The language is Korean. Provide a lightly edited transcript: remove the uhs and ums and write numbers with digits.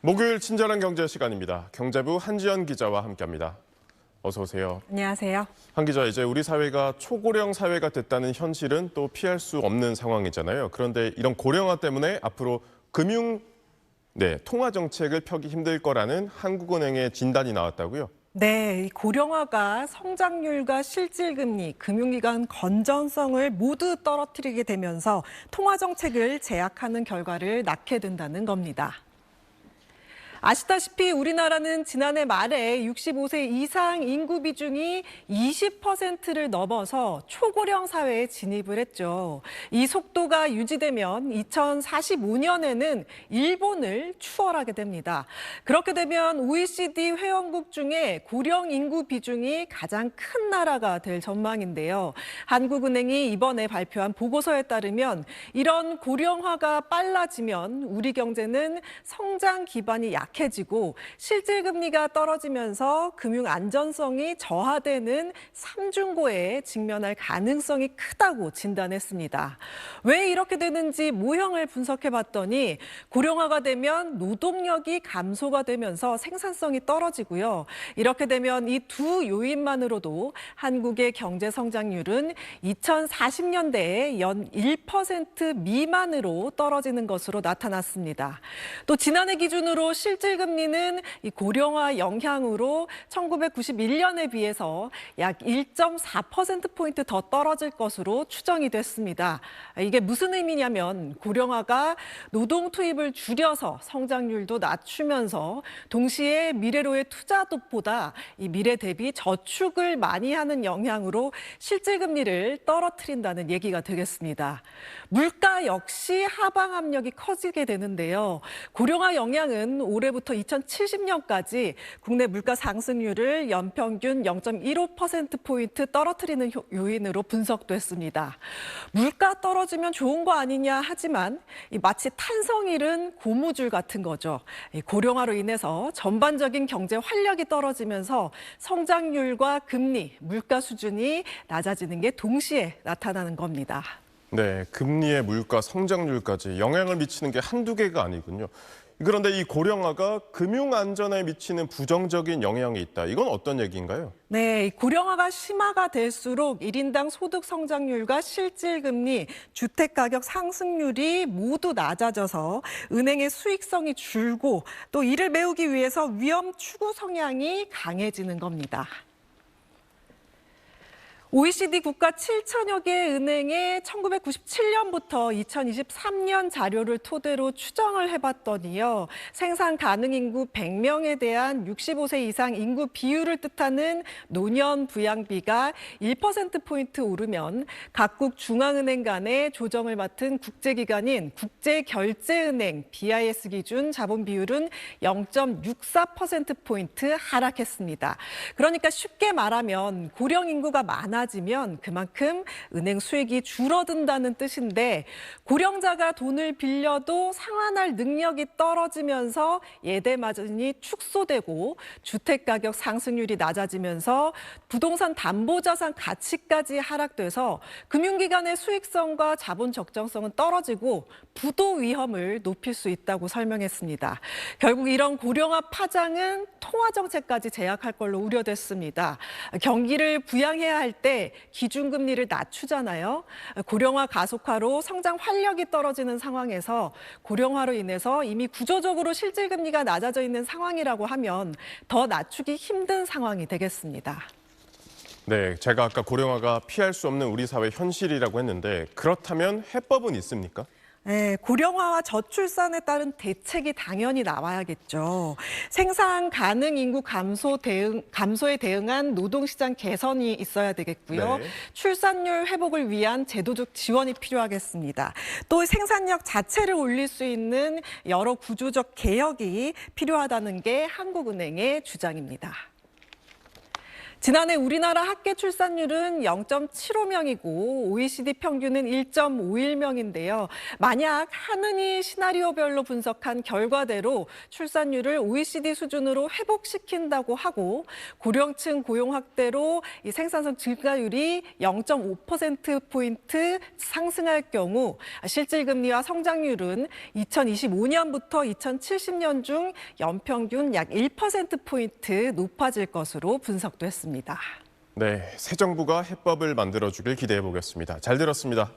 목요일 친절한 경제 시간입니다. 경제부 한지연 기자와 함께합니다. 어서 오세요. 안녕하세요. 한 기자, 이제 우리 사회가 초고령 사회가 됐다는 현실은 또 피할 수 없는 상황이잖아요. 그런데 이런 고령화 때문에 앞으로 통화 정책을 펴기 힘들 거라는 한국은행의 진단이 나왔다고요? 네, 이 고령화가 성장률과 실질금리, 금융기관 건전성을 모두 떨어뜨리게 되면서 통화 정책을 제약하는 결과를 낳게 된다는 겁니다. 아시다시피 우리나라는 지난해 말에 65세 이상 인구 비중이 20%를 넘어서 초고령 사회에 진입을 했죠. 이 속도가 유지되면 2045년에는 일본을 추월하게 됩니다. 그렇게 되면 OECD 회원국 중에 고령 인구 비중이 가장 큰 나라가 될 전망인데요. 한국은행이 이번에 발표한 보고서에 따르면 이런 고령화가 빨라지면 우리 경제는 성장 기반이 약해지고 실질금리가 떨어지면서 금융 안전성이 저하되는 삼중고에 직면할 가능성이 크다고 진단했습니다. 왜 이렇게 되는지 모형을 분석해 봤더니 고령화가 되면 노동력이 감소가 되면서 생산성이 떨어지고요. 이렇게 되면 이 두 요인만으로도 한국의 경제 성장률은 2040년대에 연 1% 미만으로 떨어지는 것으로 나타났습니다. 또 지난해 기준으로 실질금리는 이 고령화 영향으로 1991년에 비해서 약 1.4%포인트 더 떨어질 것으로 추정이 됐습니다. 이게 무슨 의미냐면 고령화가 노동 투입을 줄여서 성장률도 낮추면서 동시에 미래로의 투자도보다 이 미래 대비 저축을 많이 하는 영향으로 실질금리를 떨어뜨린다는 얘기가 되겠습니다. 물가 역시 하방 압력이 커지게 되는데요. 고령화 영향은 올해부터 2070년까지 국내 물가 상승률을 연평균 0.15%포인트 떨어뜨리는 요인으로 분석됐습니다. 물가 떨어지면 좋은 거 아니냐 하지만 마치 탄성 잃은 고무줄 같은 거죠. 고령화로 인해서 전반적인 경제 활력이 떨어지면서 성장률과 금리, 물가 수준이 낮아지는 게 동시에 나타나는 겁니다. 네, 금리의 물가 성장률까지 영향을 미치는 게 한두 개가 아니군요. 그런데 이 고령화가 금융 안전에 미치는 부정적인 영향이 있다. 이건 어떤 얘기인가요? 네, 고령화가 심화가 될수록 1인당 소득 성장률과 실질금리, 주택가격 상승률이 모두 낮아져서 은행의 수익성이 줄고 또 이를 메우기 위해서 위험 추구 성향이 강해지는 겁니다. OECD 국가 7천여 개 은행의 1997년부터 2023년 자료를 토대로 추정을 해봤더니요. 생산 가능 인구 100명에 대한 65세 이상 인구 비율을 뜻하는 노년 부양비가 1%포인트 오르면 각국 중앙은행 간의 조정을 맡은 국제기관인 국제결제은행 BIS 기준 자본 비율은 0.64%포인트 하락했습니다. 그러니까 쉽게 말하면 고령 인구가 많아지면 그만큼 은행 수익이 줄어든다는 뜻인데 고령자가 돈을 빌려도 상환할 능력이 떨어지면서 예대 마진이 축소되고 주택가격 상승률이 낮아지면서 부동산 담보자산 가치까지 하락돼서 금융기관의 수익성과 자본 적정성은 떨어지고 부도 위험을 높일 수 있다고 설명했습니다. 결국 이런 고령화 파장은 통화 정책까지 제약할 걸로 우려됐습니다. 경기를 부양해야 할 때 기준금리를 낮추잖아요. 고령화 가속화로 성장 활력이 떨어지는 상황에서 고령화로 인해서 이미 구조적으로 실질금리가 낮아져 있는 상황이라고 하면 더 낮추기 힘든 상황이 되겠습니다. 네, 제가 아까 고령화가 피할 수 없는 우리 사회 현실이라고 했는데 그렇다면 해법은 있습니까? 네, 고령화와 저출산에 따른 대책이 당연히 나와야겠죠. 생산 가능 인구 감소에 대응한 노동시장 개선이 있어야 되겠고요. 네. 출산율 회복을 위한 제도적 지원이 필요하겠습니다. 또 생산력 자체를 올릴 수 있는 여러 구조적 개혁이 필요하다는 게 한국은행의 주장입니다. 지난해 우리나라 합계 출산율은 0.75명이고 OECD 평균은 1.51명인데요. 만약 하느니 시나리오별로 분석한 결과대로 출산율을 OECD 수준으로 회복시킨다고 하고 고령층 고용 확대로 이 생산성 증가율이 0.5%포인트 상승할 경우 실질금리와 성장률은 2025년부터 2070년 중 연평균 약 1%포인트 높아질 것으로 분석도 했습니다. 네, 새 정부가 해법을 만들어주길 기대해 보겠습니다. 잘 들었습니다.